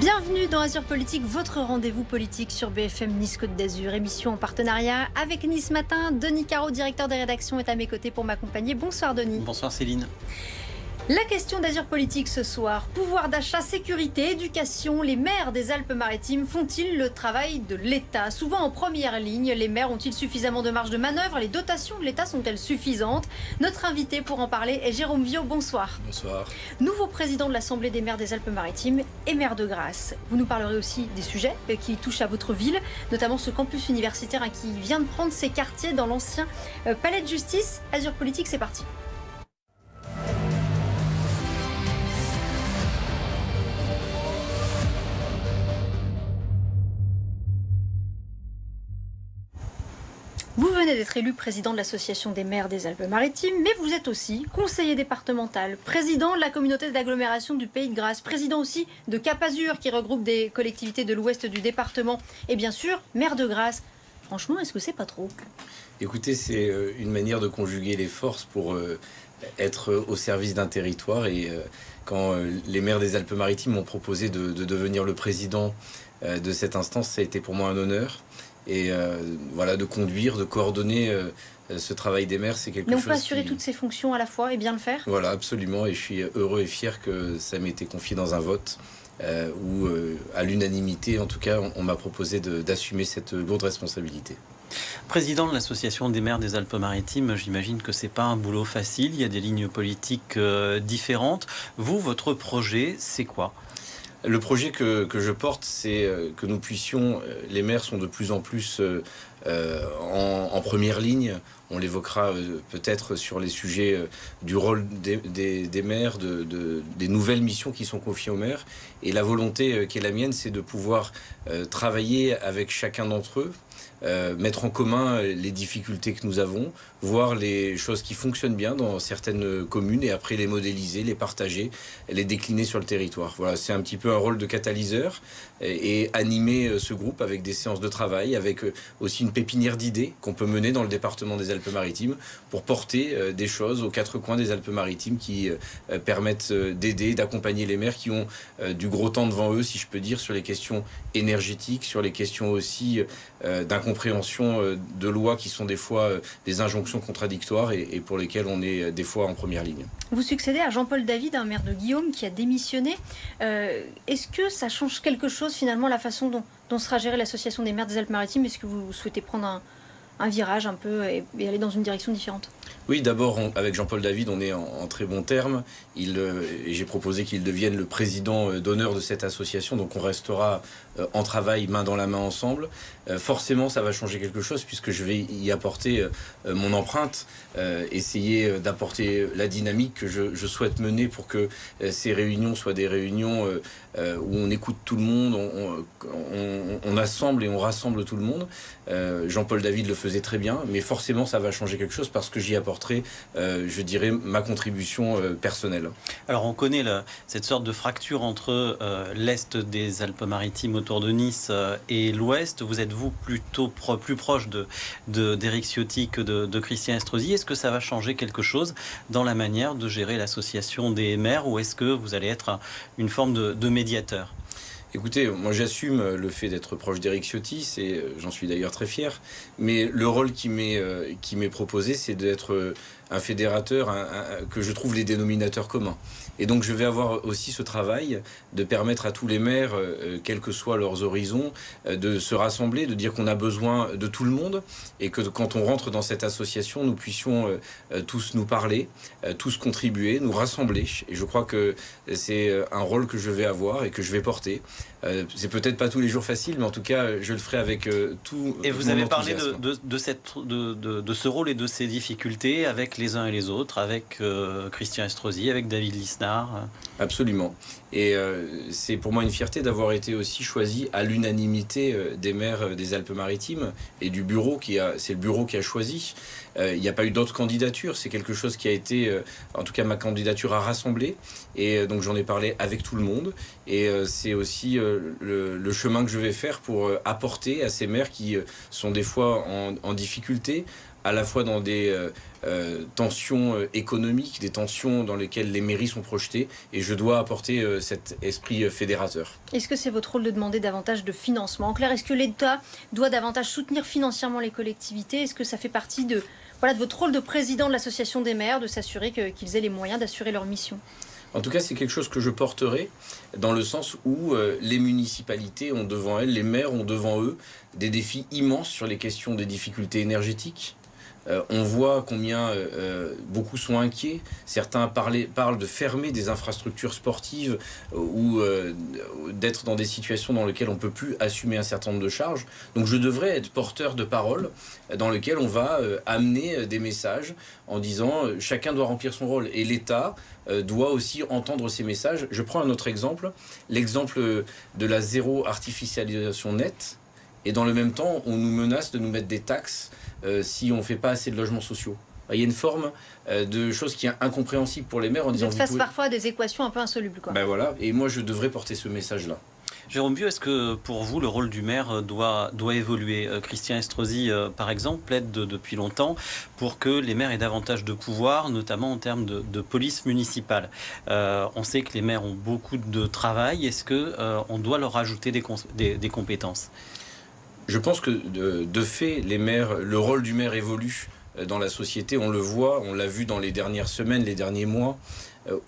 Bienvenue dans Azur Politique, votre rendez-vous politique sur BFM Nice Côte d'Azur. Émission en partenariat avec Nice Matin. Denis Caro, directeur des rédactions, est à mes côtés pour m'accompagner. Bonsoir Denis. Bonsoir Céline. La question d'Azur Politique ce soir, pouvoir d'achat, sécurité, éducation, les maires des Alpes-Maritimes font-ils le travail de l'État? Souvent en première ligne, les maires ont-ils suffisamment de marge de manœuvre? Les dotations de l'État sont-elles suffisantes? Notre invité pour en parler est Jérôme Viau. Bonsoir. Bonsoir. Nouveau président de l'Assemblée des maires des Alpes-Maritimes et maire de Grasse. Vous nous parlerez aussi des sujets qui touchent à votre ville, notamment ce campus universitaire qui vient de prendre ses quartiers dans l'ancien palais de justice. Azur Politique, c'est parti. Vous venez d'être élu président de l'Association des maires des Alpes-Maritimes, mais vous êtes aussi conseiller départemental, président de la communauté d'agglomération du Pays de Grasse, président aussi de Cap Azur qui regroupe des collectivités de l'ouest du département, et bien sûr, maire de Grasse. Franchement, est-ce que c'est pas trop? Écoutez, c'est une manière de conjuguer les forces pour être au service d'un territoire. Et quand les maires des Alpes-Maritimes m'ont proposé de devenir le président de cette instance, ça a été pour moi un honneur. Et voilà, de conduire, de coordonner ce travail des maires, c'est quelque chose. Mais on peut assurer toutes ces fonctions à la fois et bien le faire? Voilà, absolument. Et je suis heureux et fier que ça m'ait été confié dans un vote où, à l'unanimité, en tout cas, on m'a proposé d'assumer cette lourde responsabilité. Président de l'Association des maires des Alpes-Maritimes, j'imagine que c'est pas un boulot facile. Il y a des lignes politiques différentes. Vous, votre projet, c'est quoi? Le projet que je porte, c'est que nous puissions, les maires sont de plus en plus en première ligne. On l'évoquera peut-être sur les sujets du rôle des maires, des nouvelles missions qui sont confiées aux maires. Et la volonté qui est la mienne, c'est de pouvoir travailler avec chacun d'entre eux, mettre en commun les difficultés que nous avons, voir les choses qui fonctionnent bien dans certaines communes et après les modéliser, les partager, les décliner sur le territoire. Voilà, c'est un petit peu un rôle de catalyseur et animer ce groupe avec des séances de travail, avec aussi une pépinière d'idées qu'on peut mener dans le département des Alpes-Maritimes pour porter des choses aux quatre coins des Alpes-Maritimes qui permettent d'aider, d'accompagner les maires qui ont du gros temps devant eux, si je peux dire, sur les questions énergétiques, sur les questions aussi d'incompréhension de lois qui sont des fois des injonctions contradictoires et pour lesquelles on est des fois en première ligne. Vous succédez à Jean-Paul David, un maire de Guillaume qui a démissionné. Est-ce que ça change quelque chose finalement la façon dont sera gérée l'Association des maires des Alpes-Maritimes? Est-ce que vous souhaitez prendre un virage un peu et aller dans une direction différente? Oui, d'abord, avec Jean-Paul David, on est en très bons termes. J'ai proposé qu'il devienne le président d'honneur de cette association, donc on restera en travail main dans la main ensemble. Forcément, ça va changer quelque chose puisque je vais y apporter mon empreinte, essayer d'apporter la dynamique que je souhaite mener pour que ces réunions soient des réunions où on écoute tout le monde, on assemble et on rassemble tout le monde. Jean-Paul David le faisait très bien, mais forcément, ça va changer quelque chose parce que j'y apporterai, je dirais, ma contribution personnelle. Alors, on connaît cette sorte de fracture entre l'Est des Alpes-Maritimes autour de Nice et l'Ouest. Vous êtes, vous, plutôt plus proche d'Éric Ciotti que de Christian Estrosi. Est-ce que ça va changer quelque chose dans la manière de gérer l'association des maires ou est-ce que vous allez être une forme de médiateur? Écoutez, moi j'assume le fait d'être proche d'Éric Ciotti, j'en suis d'ailleurs très fier, mais le rôle qui m'est proposé, c'est d'être un fédérateur, que je trouve les dénominateurs communs. Et donc je vais avoir aussi ce travail de permettre à tous les maires, quels que soient leurs horizons, de se rassembler, de dire qu'on a besoin de tout le monde et que quand on rentre dans cette association, nous puissions tous nous parler, tous contribuer, nous rassembler. Et je crois que c'est un rôle que je vais avoir et que je vais porter. C'est peut-être pas tous les jours facile, mais en tout cas, je le ferai avec tout. Et vous avez parlé de ce rôle et de ces difficultés avec les uns et les autres, avec Christian Estrosi, avec David Lisnard. Absolument. Et c'est pour moi une fierté d'avoir été aussi choisi à l'unanimité des maires des Alpes-Maritimes et du bureau c'est le bureau qui a choisi. Il n'y a pas eu d'autres candidatures, c'est quelque chose qui a été, en tout cas ma candidature a rassemblé et donc j'en ai parlé avec tout le monde et c'est aussi le chemin que je vais faire pour apporter à ces maires qui sont des fois en difficulté, à la fois dans des tensions économiques, des tensions dans lesquelles les mairies sont projetées, et je dois apporter cet esprit fédérateur. Est-ce que c'est votre rôle de demander davantage de financement? En clair, est-ce que l'État doit davantage soutenir financièrement les collectivités? Est-ce que ça fait partie de votre rôle de président de l'association des maires, de s'assurer qu'ils aient les moyens d'assurer leur mission? En tout cas, c'est quelque chose que je porterai dans le sens où les municipalités ont devant elles, les maires ont devant eux des défis immenses sur les questions des difficultés énergétiques. On voit combien beaucoup sont inquiets. Certains parlent de fermer des infrastructures sportives ou d'être dans des situations dans lesquelles on ne peut plus assumer un certain nombre de charges. Donc je devrais être porteur de parole dans lequel on va amener des messages en disant chacun doit remplir son rôle. Et l'État doit aussi entendre ces messages. Je prends un autre exemple, l'exemple de la zéro artificialisation nette. Et dans le même temps, on nous menace de nous mettre des taxes si on ne fait pas assez de logements sociaux. Il y a une forme de chose qui est incompréhensible pour les maires en disant... Vous êtes face parfois à des équations un peu insolubles, quoi. Ben voilà, et moi je devrais porter ce message-là. Jérôme Vieux, est-ce que pour vous le rôle du maire doit évoluer? Christian Estrosi, par exemple, plaide depuis longtemps pour que les maires aient davantage de pouvoir, notamment en termes de police municipale. On sait que les maires ont beaucoup de travail. Est-ce qu'on doit leur ajouter des compétences? Je pense que de fait, les maires, le rôle du maire évolue dans la société. On le voit, on l'a vu dans les dernières semaines, les derniers mois,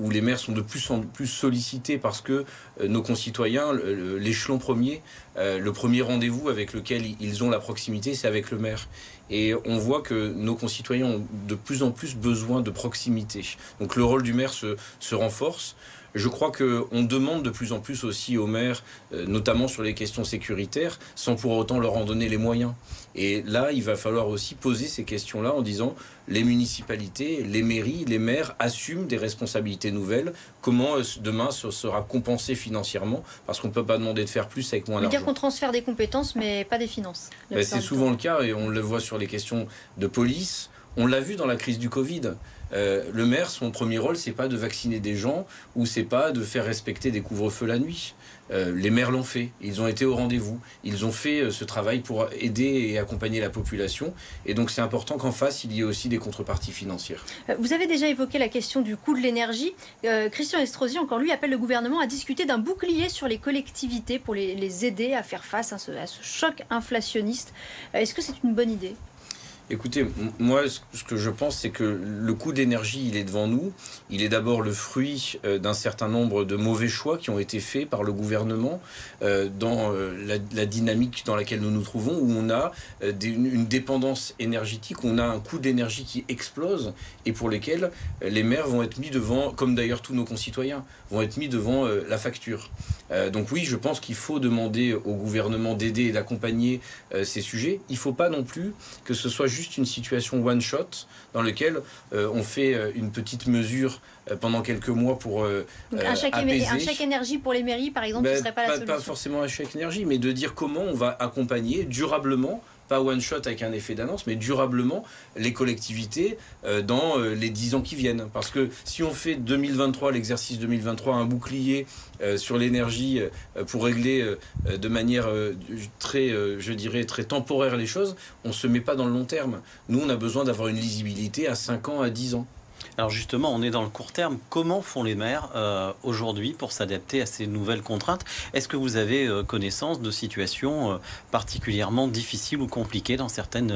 où les maires sont de plus en plus sollicités parce que nos concitoyens, l'échelon premier, le premier rendez-vous avec lequel ils ont la proximité, c'est avec le maire. Et on voit que nos concitoyens ont de plus en plus besoin de proximité. Donc le rôle du maire se renforce. Je crois qu'on demande de plus en plus aussi aux maires, notamment sur les questions sécuritaires, sans pour autant leur en donner les moyens. Et là, il va falloir aussi poser ces questions-là en disant les municipalités, les mairies, les maires assument des responsabilités nouvelles. Comment demain ce sera compensé financièrement? Parce qu'on ne peut pas demander de faire plus avec moins d'argent. Dire qu'on transfère des compétences, mais pas des finances. C'est souvent le cas, et on le voit sur les questions de police. On l'a vu dans la crise du Covid. Le maire, son premier rôle, c'est pas de vacciner des gens ou c'est pas de faire respecter des couvre-feux la nuit. Les maires l'ont fait, ils ont été au rendez-vous, ils ont fait ce travail pour aider et accompagner la population. Et donc c'est important qu'en face, il y ait aussi des contreparties financières. Vous avez déjà évoqué la question du coût de l'énergie. Christian Estrosi, encore lui, appelle le gouvernement à discuter d'un bouclier sur les collectivités pour les aider à faire face à ce choc inflationniste. Est-ce que c'est une bonne idée ? Écoutez, moi, ce que je pense, c'est que le coût d'énergie, il est devant nous. Il est d'abord le fruit d'un certain nombre de mauvais choix qui ont été faits par le gouvernement dans la dynamique dans laquelle nous nous trouvons, où on a une dépendance énergétique, où on a un coût d'énergie qui explose et pour lesquels les maires vont être mis devant, comme d'ailleurs tous nos concitoyens, vont être mis devant la facture. Donc oui, je pense qu'il faut demander au gouvernement d'aider et d'accompagner ces sujets. Il ne faut pas non plus que ce soit juste une situation one shot dans laquelle on fait une petite mesure pendant quelques mois pour apaiser. Un chèque énergie pour les mairies, par exemple, ce ne serait pas la solution. Pas forcément un chèque énergie, mais de dire comment on va accompagner durablement, pas one shot avec un effet d'annonce, mais durablement les collectivités dans les 10 ans qui viennent. Parce que si on fait 2023, l'exercice 2023, un bouclier sur l'énergie pour régler de manière très, je dirais, très temporaire les choses, on ne se met pas dans le long terme. Nous, on a besoin d'avoir une lisibilité à 5 ans, à 10 ans. Alors justement, on est dans le court terme. Comment font les maires aujourd'hui pour s'adapter à ces nouvelles contraintes? Est-ce que vous avez connaissance de situations particulièrement difficiles ou compliquées dans certaines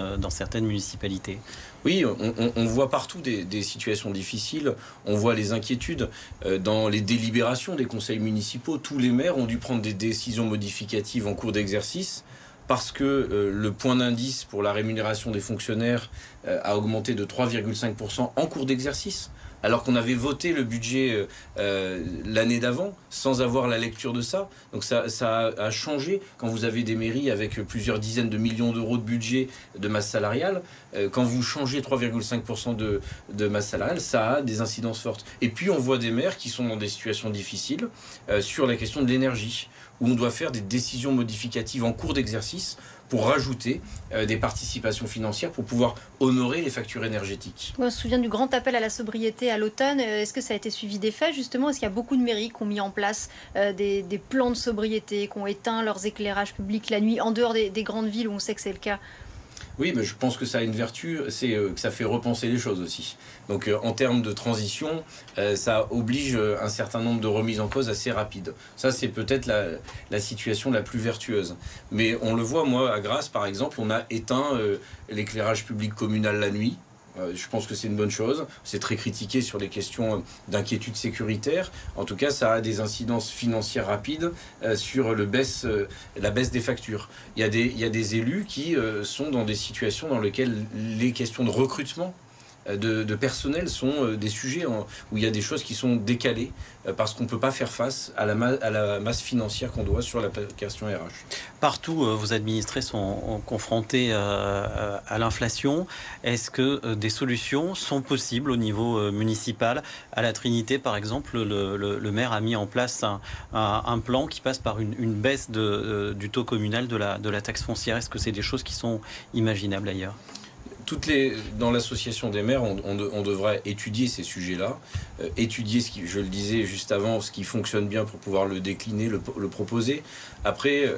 municipalités? Oui, on voit partout des situations difficiles. On voit les inquiétudes dans les délibérations des conseils municipaux. Tous les maires ont dû prendre des décisions modificatives en cours d'exercice, parce que le point d'indice pour la rémunération des fonctionnaires a augmenté de 3,5% en cours d'exercice, alors qu'on avait voté le budget l'année d'avant sans avoir la lecture de ça. Donc ça a changé quand vous avez des mairies avec plusieurs dizaines de millions d'euros de budget de masse salariale. Quand vous changez 3,5% de masse salariale, ça a des incidences fortes. Et puis on voit des maires qui sont dans des situations difficiles sur la question de l'énergie, où on doit faire des décisions modificatives en cours d'exercice pour rajouter des participations financières pour pouvoir honorer les factures énergétiques. On se souvient du grand appel à la sobriété à l'automne. Est-ce que ça a été suivi des faits, justement? Est-ce qu'il y a beaucoup de mairies qui ont mis en place des plans de sobriété, qui ont éteint leurs éclairages publics la nuit, en dehors des grandes villes où on sait que c'est le cas? Oui, mais je pense que ça a une vertu, c'est que ça fait repenser les choses aussi. Donc en termes de transition, ça oblige un certain nombre de remises en cause assez rapides. Ça, c'est peut-être la situation la plus vertueuse. Mais on le voit, moi, à Grasse, par exemple, on a éteint l'éclairage public communal la nuit. Je pense que c'est une bonne chose. C'est très critiqué sur les questions d'inquiétude sécuritaire. En tout cas, ça a des incidences financières rapides sur la baisse des factures. Il y a des élus qui sont dans des situations dans lesquelles les questions de recrutement de personnel sont des sujets où il y a des choses qui sont décalées parce qu'on ne peut pas faire face à la masse financière qu'on doit sur la question RH. Partout, vos administrés sont confrontés à l'inflation. Est-ce que des solutions sont possibles au niveau municipal? À la Trinité, par exemple, le maire a mis en place un plan qui passe par une baisse du taux communal de la taxe foncière. Est-ce que c'est des choses qui sont imaginables ailleurs? Dans l'association des maires, on devrait étudier ces sujets-là, étudier je le disais juste avant, ce qui fonctionne bien pour pouvoir le décliner, le proposer. Après,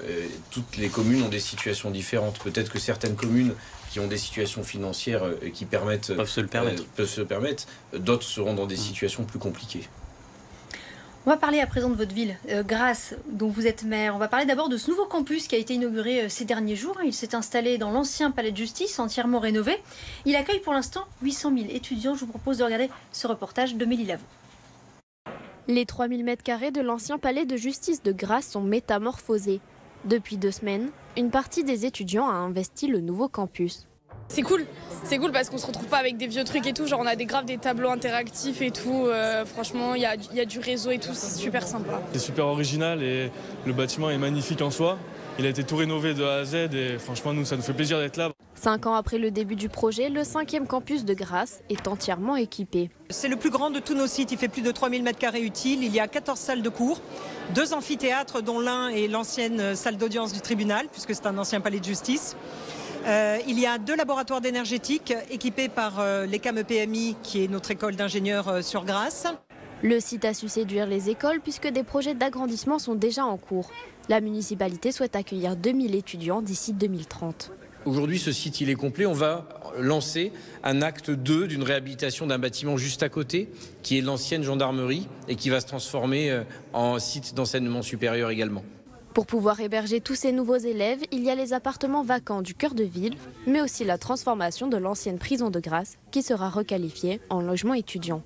toutes les communes ont des situations différentes. Peut-être que certaines communes qui ont des situations financières qui peuvent se le permettre, d'autres seront dans des situations plus compliquées. On va parler à présent de votre ville, Grasse, dont vous êtes maire. On va parler d'abord de ce nouveau campus qui a été inauguré ces derniers jours. Il s'est installé dans l'ancien palais de justice, entièrement rénové. Il accueille pour l'instant 800 000 étudiants. Je vous propose de regarder ce reportage de Mélie Lavaux. Les 3000 m² de l'ancien palais de justice de Grasse sont métamorphosés. Depuis 2 semaines, une partie des étudiants a investi le nouveau campus. C'est cool parce qu'on se retrouve pas avec des vieux trucs et tout, genre on a des tableaux interactifs et tout, franchement il y a du réseau et tout, c'est super sympa. C'est super original et le bâtiment est magnifique en soi. Il a été tout rénové de A à Z et franchement nous ça nous fait plaisir d'être là. 5 ans après le début du projet, le 5e campus de Grasse est entièrement équipé. C'est le plus grand de tous nos sites, il fait plus de 3000 m² utiles, il y a 14 salles de cours, 2 amphithéâtres dont l'un est l'ancienne salle d'audience du tribunal puisque c'est un ancien palais de justice. Il y a 2 laboratoires d'énergétique équipés par l'ECAM PMI qui est notre école d'ingénieurs sur Grasse. Le site a su séduire les écoles puisque des projets d'agrandissement sont déjà en cours. La municipalité souhaite accueillir 2000 étudiants d'ici 2030. Aujourd'hui, ce site il est complet. On va lancer un acte 2 d'une réhabilitation d'un bâtiment juste à côté, qui est l'ancienne gendarmerie et qui va se transformer en site d'enseignement supérieur également. Pour pouvoir héberger tous ces nouveaux élèves, il y a les appartements vacants du cœur de ville, mais aussi la transformation de l'ancienne prison de Grasse, qui sera requalifiée en logement étudiant.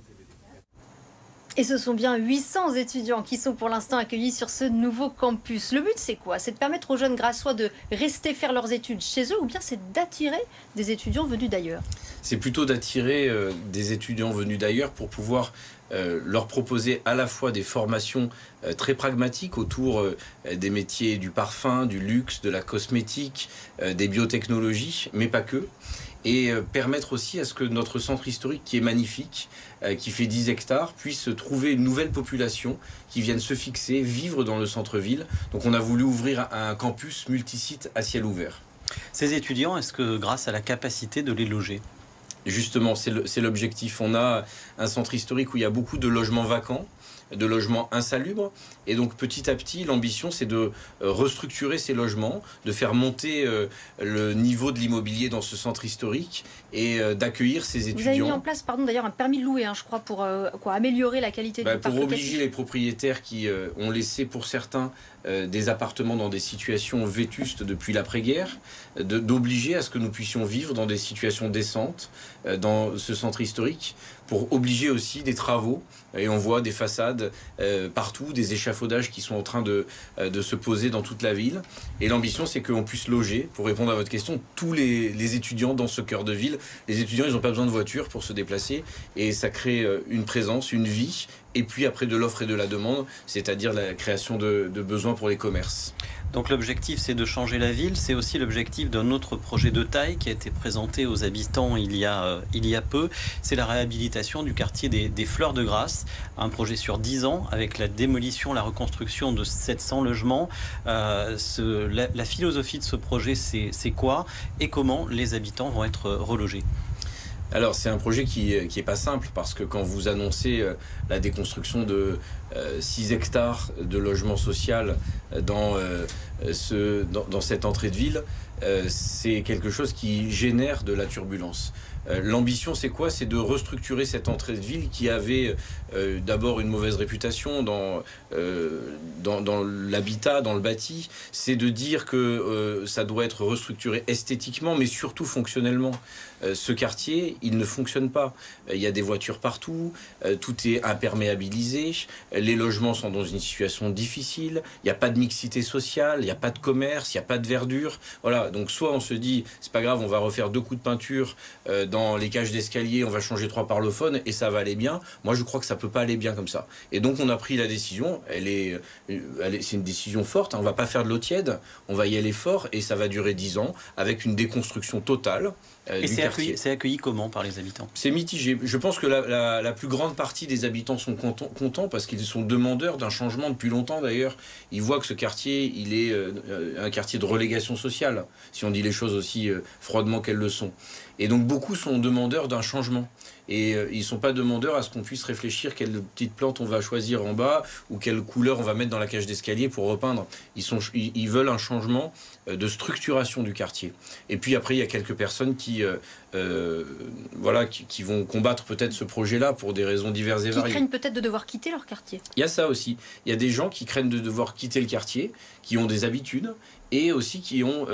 Et ce sont bien 800 étudiants qui sont pour l'instant accueillis sur ce nouveau campus. Le but, c'est quoi? C'est de permettre aux jeunes grassois de rester faire leurs études chez eux ou bien c'est d'attirer des étudiants venus d'ailleurs? C'est plutôt d'attirer des étudiants venus d'ailleurs pour pouvoir leur proposer à la fois des formations très pragmatiques autour des métiers du parfum, du luxe, de la cosmétique, des biotechnologies, mais pas que. Et permettre aussi à ce que notre centre historique, qui est magnifique, qui fait 10 hectares, puisse trouver une nouvelle population qui vienne se fixer, vivre dans le centre-ville. Donc on a voulu ouvrir un campus multisite à ciel ouvert. Ces étudiants, est-ce que Grasse a la capacité de les loger? Justement, c'est l'objectif. On a un centre historique où il y a beaucoup de logements vacants, de logements insalubres. Et donc petit à petit, l'ambition, c'est de restructurer ces logements, de faire monter le niveau de l'immobilier dans ce centre historique et d'accueillir ces étudiants. Vous avez mis en place, d'ailleurs, un permis de louer, je crois, pour améliorer la qualité du parc locatif. Pour obliger les propriétaires qui ont laissé, pour certains, des appartements dans des situations vétustes depuis l'après-guerre, d'obliger à ce que nous puissions vivre dans des situations décentes dans ce centre historique, pour obliger aussi des travaux. Et on voit des façades partout, des échafaudages qui sont en train de se poser dans toute la ville. Et l'ambition, c'est qu'on puisse loger, pour répondre à votre question, tous les étudiants dans ce cœur de ville. Les étudiants, ils n'ont pas besoin de voiture pour se déplacer. Et ça crée une présence, une vie. Et puis après, de l'offre et de la demande, c'est-à-dire la création de besoins pour les commerces. Donc l'objectif, c'est de changer la ville. C'est aussi l'objectif d'un autre projet de taille qui a été présenté aux habitants il y a peu. C'est la réhabilitation du quartier des Fleurs de Grasse. Un projet sur 10 ans avec la démolition, la reconstruction de 700 logements. La philosophie de ce projet, c'est quoi? Et comment les habitants vont être relogés? Alors c'est un projet qui est pas simple parce que quand vous annoncez la déconstruction de 6 hectares de logement social dans dans cette entrée de ville, c'est quelque chose qui génère de la turbulence. L'ambition, c'est quoi? C'est de restructurer cette entrée de ville qui avait d'abord une mauvaise réputation dans l'habitat, dans le bâti. C'est de dire que ça doit être restructuré esthétiquement, mais surtout fonctionnellement. Ce quartier, il ne fonctionne pas. Il y a des voitures partout, tout est imperméabilisé, les logements sont dans une situation difficile, il n'y a pas de mixité sociale, il n'y a pas de commerce, il n'y a pas de verdure. Voilà, donc soit on se dit, c'est pas grave, on va refaire 2 coups de peinture dans les cages d'escalier, on va changer 3 parlophones et ça va aller bien. Moi, je crois que ça peut pas aller bien comme ça. Et donc, on a pris la décision, c'est une décision forte, hein, on va pas faire de l'eau tiède, on va y aller fort et ça va durer 10 ans avec une déconstruction totale. Et c'est accueilli comment par les habitants? C'est mitigé. Je pense que la plus grande partie des habitants sont contents parce qu'ils sont demandeurs d'un changement depuis longtemps d'ailleurs. Ils voient que ce quartier, il est un quartier de relégation sociale, si on dit les choses aussi froidement qu'elles le sont. Et donc beaucoup sont demandeurs d'un changement. Et ils ne sont pas demandeurs à ce qu'on puisse réfléchir quelle petite plante on va choisir en bas ou quelle couleur on va mettre dans la cage d'escalier pour repeindre. Ils veulent un changement de structuration du quartier. Et puis après, il y a quelques personnes qui vont combattre peut-être ce projet-là pour des raisons diverses et variées. Qui craignent peut-être de devoir quitter leur quartier. Il y a ça aussi. Il y a des gens qui craignent de devoir quitter le quartier, qui ont des habitudes et aussi qui ont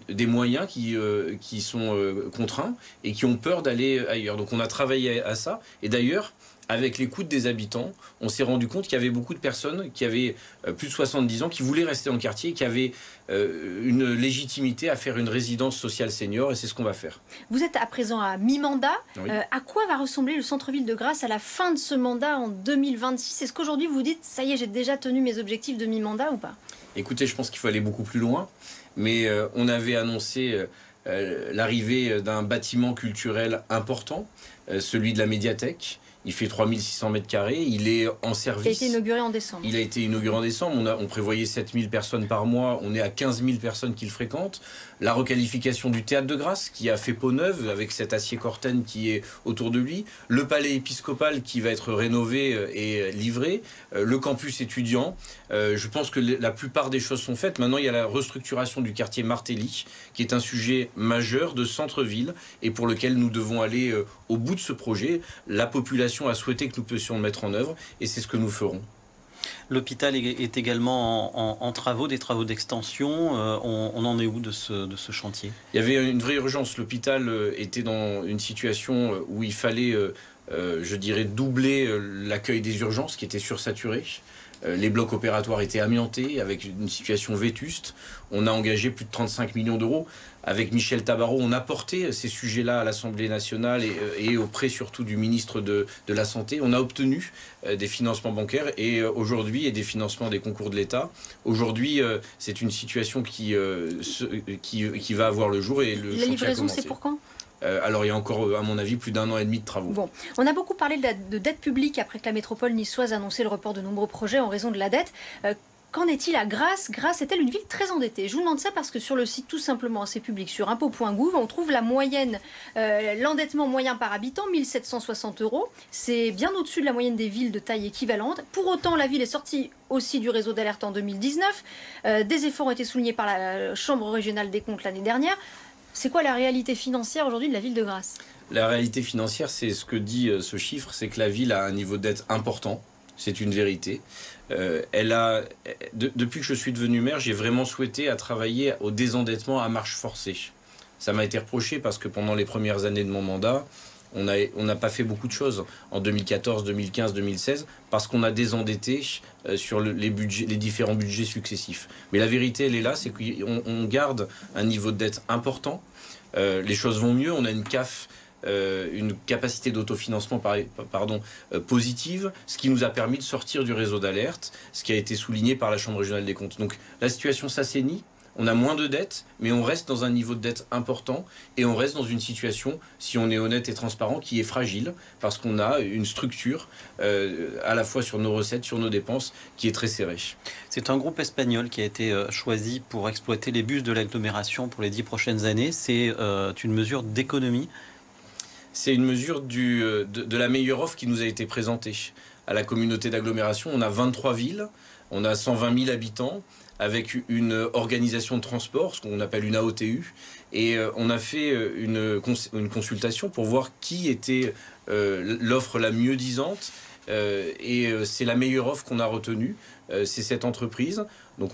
des moyens qui sont contraints et qui ont peur d'aller ailleurs. Donc on a travaillé à ça. Et d'ailleurs, avec l'écoute des habitants, on s'est rendu compte qu'il y avait beaucoup de personnes qui avaient plus de 70 ans, qui voulaient rester dans le quartier, qui avaient une légitimité à faire une résidence sociale senior, et c'est ce qu'on va faire. Vous êtes à présent à mi-mandat. Oui. À quoi va ressembler le centre-ville de Grasse à la fin de ce mandat en 2026? Est-ce qu'aujourd'hui vous dites, ça y est, j'ai déjà tenu mes objectifs de mi-mandat ou pas? Écoutez, je pense qu'il faut aller beaucoup plus loin, mais on avait annoncé l'arrivée d'un bâtiment culturel important, celui de la médiathèque. Il fait 3600 mètres carrés, il est en service. Il a été inauguré en décembre. Il a été inauguré en décembre, on prévoyait 7000 personnes par mois, on est à 15 000 personnes qui le fréquentent. La requalification du théâtre de Grasse qui a fait peau neuve avec cet acier Corten qui est autour de lui. Le palais épiscopal qui va être rénové et livré. Le campus étudiant. Je pense que la plupart des choses sont faites. Maintenant, il y a la restructuration du quartier Martelly qui est un sujet majeur de centre-ville et pour lequel nous devons aller au bout de ce projet. La population a souhaité que nous puissions le mettre en œuvre et c'est ce que nous ferons. L'hôpital est également en travaux, des travaux d'extension. On en est où de ce chantier? Il y avait une vraie urgence. L'hôpital était dans une situation où il fallait, je dirais, doubler l'accueil des urgences qui était sursaturé. Les blocs opératoires étaient amiantés avec une situation vétuste. On a engagé plus de 35 millions d'euros. Avec Michel Tabarot, on a porté ces sujets-là à l'Assemblée nationale et auprès surtout du ministre de la Santé. On a obtenu des financements bancaires et aujourd'hui, et des financements des concours de l'État. Aujourd'hui, c'est une situation qui va avoir le jour et le chantier a commencé. La livraison, c'est pour quand ? Alors il y a encore, à mon avis, plus d'1 an et demi de travaux. Bon, on a beaucoup parlé de dette publique après que la métropole niçoise a annoncé le report de nombreux projets en raison de la dette. Qu'en est-il à Grasse? Grasse est-elle une ville très endettée? Je vous demande ça parce que sur le site tout simplement c'est public sur impôts.gouv, on trouve la moyenne, l'endettement moyen par habitant, 1760 €. C'est bien au-dessus de la moyenne des villes de taille équivalente. Pour autant, la ville est sortie aussi du réseau d'alerte en 2019. Des efforts ont été soulignés par la Chambre régionale des comptes l'année dernière. C'est quoi la réalité financière aujourd'hui de la ville de Grasse? La réalité financière, c'est ce que dit ce chiffre, c'est que la ville a un niveau de dette important. C'est une vérité. Depuis que je suis devenu maire, j'ai vraiment souhaité à travailler au désendettement à marche forcée. Ça m'a été reproché parce que pendant les premières années de mon mandat, on n'a pas fait beaucoup de choses en 2014, 2015, 2016 parce qu'on a désendetté sur les différents budgets successifs. Mais la vérité, elle est là, c'est qu'on garde un niveau de dette important. Les choses vont mieux, on a une CAF, une capacité d'autofinancement positive, ce qui nous a permis de sortir du réseau d'alerte, ce qui a été souligné par la Chambre régionale des comptes. Donc la situation s'assainit, on a moins de dettes, mais on reste dans un niveau de dette important et on reste dans une situation, si on est honnête et transparent, qui est fragile parce qu'on a une structure à la fois sur nos recettes, sur nos dépenses, qui est très serrée. C'est un groupe espagnol qui a été choisi pour exploiter les bus de l'agglomération pour les 10 prochaines années. C'est une mesure d'économie. C'est une mesure de la meilleure offre qui nous a été présentée. à la communauté d'agglomération. On a 23 villes, on a 120 000 habitants, avec une organisation de transport, ce qu'on appelle une AOTU. Et on a fait une consultation pour voir qui était l'offre la mieux disante. Et c'est la meilleure offre qu'on a retenue, c'est cette entreprise. Donc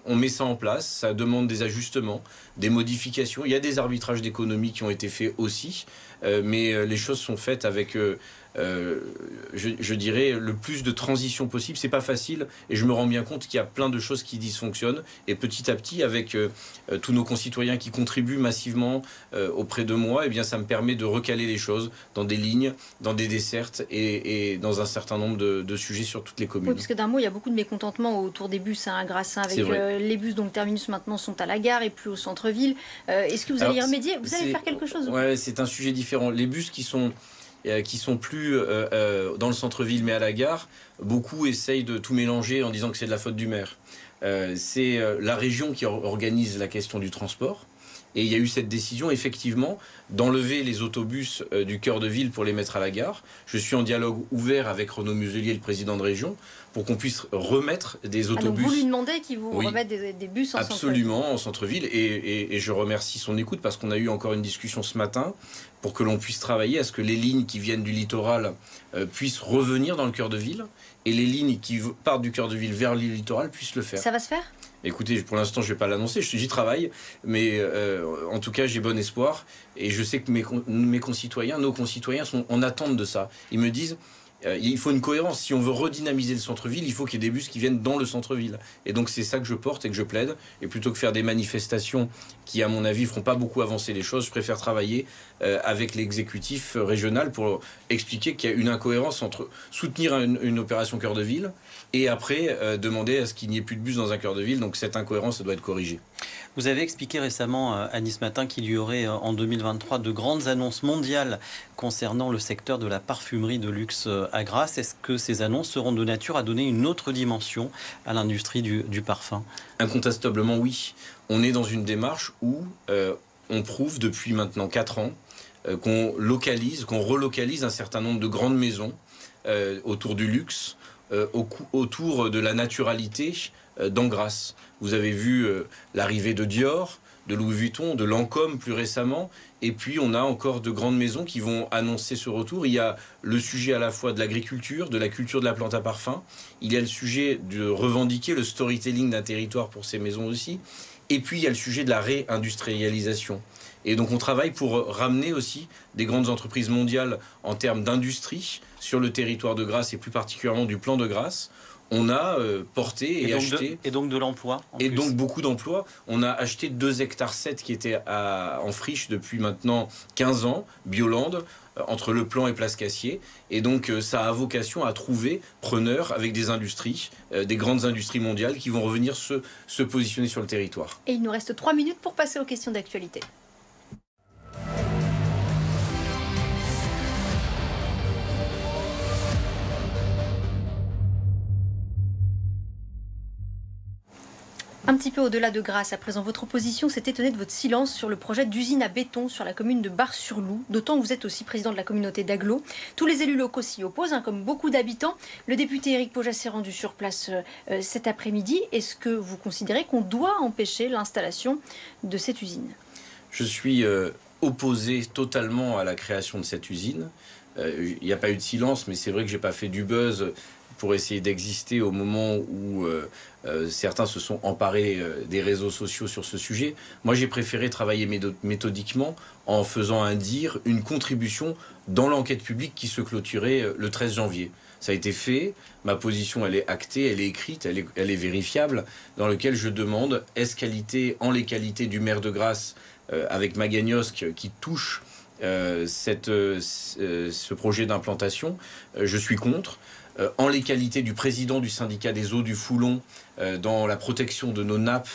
on met ça en place, ça demande des ajustements, des modifications. Il y a des arbitrages d'économie qui ont été faits aussi, mais les choses sont faites avec, je dirais, le plus de transition possible. C'est pas facile et je me rends bien compte qu'il y a plein de choses qui dysfonctionnent. Et petit à petit, avec tous nos concitoyens qui contribuent massivement auprès de moi, eh bien, ça me permet de recaler les choses dans des lignes, dans des dessertes et dans un certain nombre de sujets sur toutes les communes. Oui, parce que d'un mot, il y a beaucoup de mécontentement autour des bus à Grassin, avec les bus dont le terminus maintenant sont à la gare et plus au centre-ville. Est-ce que vous allez y remédier? Vous allez faire quelque chose? Ouais, c'est un sujet différent. Les bus qui sont plus dans le centre-ville mais à la gare, beaucoup essayent de tout mélanger en disant que c'est de la faute du maire. C'est la région qui organise la question du transport. Et il y a eu cette décision, effectivement, d'enlever les autobus du cœur de ville pour les mettre à la gare. Je suis en dialogue ouvert avec Renaud Muselier, le président de région, pour qu'on puisse remettre des autobus. Donc vous lui demandez qu'il vous remette des bus en centre-ville. Absolument, en centre-ville. Et je remercie son écoute parce qu'on a eu encore une discussion ce matin pour que l'on puisse travailler à ce que les lignes qui viennent du littoral puissent revenir dans le cœur de ville et les lignes qui partent du cœur de ville vers le littoral puissent le faire. Ça va se faire ? Écoutez, pour l'instant, je ne vais pas l'annoncer, j'y travaille, mais en tout cas, j'ai bon espoir. Et je sais que mes concitoyens, nos concitoyens sont en attente de ça. Ils me disent, il faut une cohérence. Si on veut redynamiser le centre-ville, il faut qu'il y ait des bus qui viennent dans le centre-ville. Et donc, c'est ça que je porte et que je plaide. Et plutôt que faire des manifestations qui, à mon avis, ne feront pas beaucoup avancer les choses, je préfère travailler avec l'exécutif régional pour expliquer qu'il y a une incohérence entre soutenir une opération cœur de ville et après demander à ce qu'il n'y ait plus de bus dans un cœur de ville. Donc cette incohérence, ça doit être corrigée. Vous avez expliqué récemment à Nice Matin qu'il y aurait en 2023 de grandes annonces mondiales concernant le secteur de la parfumerie de luxe à Grasse. Est-ce que ces annonces seront de nature à donner une autre dimension à l'industrie du parfum? Incontestablement oui. On est dans une démarche où on prouve depuis maintenant 4 ans qu'on relocalise un certain nombre de grandes maisons autour du luxe, autour de la naturalité dans Grasse. Vous avez vu l'arrivée de Dior, de Louis Vuitton, de Lancôme plus récemment, et puis on a encore de grandes maisons qui vont annoncer ce retour. Il y a le sujet à la fois de l'agriculture, de la culture de la plante à parfum, il y a le sujet de revendiquer le storytelling d'un territoire pour ces maisons aussi, et puis il y a le sujet de la réindustrialisation. Et donc on travaille pour ramener aussi des grandes entreprises mondiales en termes d'industrie sur le territoire de Grasse et plus particulièrement du plan de Grasse. On a porté et acheté... Et donc de l'emploi. Et donc beaucoup d'emplois. On a acheté 2,7 hectares qui étaient en friche depuis maintenant 15 ans, Bioland, entre Le Plan et Place Cassier. Et donc ça a vocation à trouver preneurs avec des industries, des grandes industries mondiales qui vont revenir se positionner sur le territoire. Et il nous reste 3 minutes pour passer aux questions d'actualité. Un petit peu au-delà de Grasse, à présent, votre opposition s'est étonnée de votre silence sur le projet d'usine à béton sur la commune de Bar-sur-Loup, d'autant que vous êtes aussi président de la communauté d'Agglo. Tous les élus locaux s'y opposent, comme beaucoup d'habitants. Le député Éric Paujas s'est rendu sur place cet après-midi. Est-ce que vous considérez qu'on doit empêcher l'installation de cette usine? Je suis opposé totalement à la création de cette usine. Il n'y a pas eu de silence, mais c'est vrai que je n'ai pas fait du buzz pour essayer d'exister au moment où certains se sont emparés des réseaux sociaux sur ce sujet. Moi, j'ai préféré travailler méthodiquement en faisant une contribution dans l'enquête publique qui se clôturait le 13 janvier. Ça a été fait, ma position elle est actée, elle est écrite, elle est vérifiable, dans lequel je demande, en les qualités du maire de Grasse avec Magagnosc qui touche ce projet d'implantation, je suis contre. En les qualités du président du syndicat des eaux du Foulon, dans la protection de nos nappes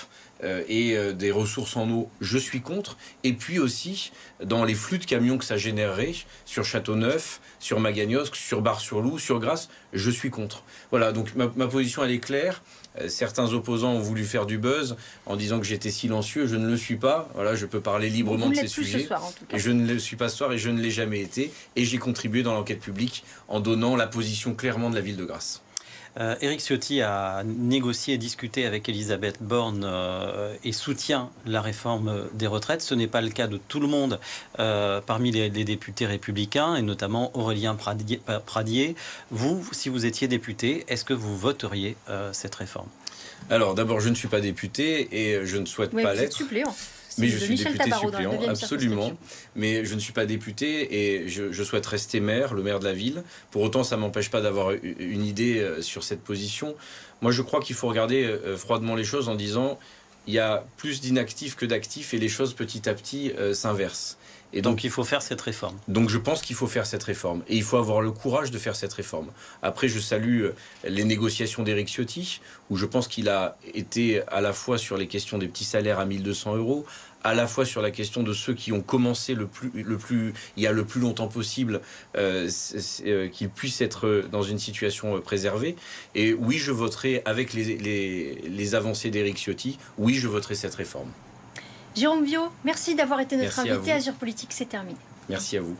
et des ressources en eau, je suis contre. Et puis aussi, dans les flux de camions que ça générerait sur Châteauneuf, sur Magagnosc, sur Bar-sur-Loup, sur Grasse, je suis contre. Voilà, donc ma position, elle est claire. Certains opposants ont voulu faire du buzz en disant que j'étais silencieux. Je ne le suis pas. Voilà, je peux parler librement de ces sujets. Ce soir, en tout cas. Et je ne le suis pas ce soir et je ne l'ai jamais été. Et j'ai contribué dans l'enquête publique en donnant la position clairement de la ville de Grasse. Éric Ciotti a négocié et discuté avec Elisabeth Borne et soutient la réforme des retraites. Ce n'est pas le cas de tout le monde parmi les députés républicains, et notamment Aurélien Pradié. Vous, si vous étiez député, est-ce que vous voteriez cette réforme? Alors d'abord, je ne suis pas député et je ne souhaite pas l'être. Suppléant. Mais je suis député suppléant, absolument. Mais je ne suis pas député et je souhaite rester maire, le maire de la ville. Pour autant, ça ne m'empêche pas d'avoir une idée sur cette position. Moi, je crois qu'il faut regarder froidement les choses en disant il y a plus d'inactifs que d'actifs et les choses petit à petit s'inversent. Et donc il faut faire cette réforme. Donc je pense qu'il faut faire cette réforme. Et il faut avoir le courage de faire cette réforme. Après, je salue les négociations d'Éric Ciotti, où je pense qu'il a été à la fois sur les questions des petits salaires à 1 200 €, à la fois sur la question de ceux qui ont commencé il y a le plus longtemps possible, qu'ils puissent être dans une situation préservée. Et oui, je voterai avec les avancées d'Éric Ciotti, oui, je voterai cette réforme. Jérôme Viaud, merci d'avoir été notre Merci invité. Azur Politique, c'est terminé. Merci à vous.